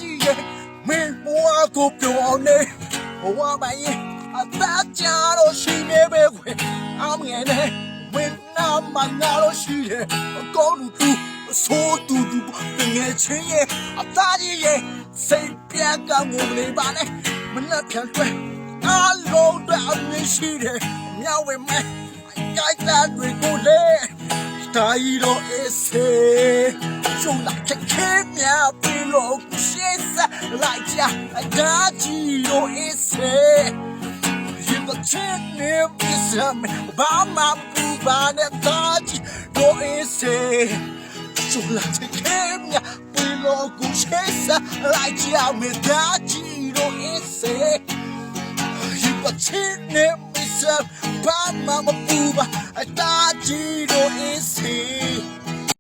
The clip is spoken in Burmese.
ကြီးရဲ့မင်းဘဝကိုပြောနေဘဝမိုင်းအသားကြတော့ရှိနေပဲခွေအမငယ်နဲ့မင်းနာမငါလို့ရှိတယ်အကောင်းလူတူဆိုးတူတူငယ်ချင်းရဲ့အသားကြီးရဲ့စိတ်ပြတ်ကငုံလေးပါနဲ့မနှက်ပြန်တွေ့အားလုံးတော့အမြင်ရှိတယ်မြဝဲမဲကြိုက်တာတွေကိုလေတာရီတော့အေးစေကျုံလာခဲမြပြီလို့ရှေ့ဆက်လိုက်ကြအတားကြီးတော့အေးစေရင်တော့ချစ်နေပြီစမ်းဘာမှပူပါနဲ့တားကြီးတော့အေးစေကျုံလာခဲမြပြီလို့ရှေ့ဆက်လိုက်ကြမေတားကြီးတော့အေးစေရင်တော့ချစ်နေပြီစမ်းဘာမှမပူပါအတားကြီးတော့အေးစေ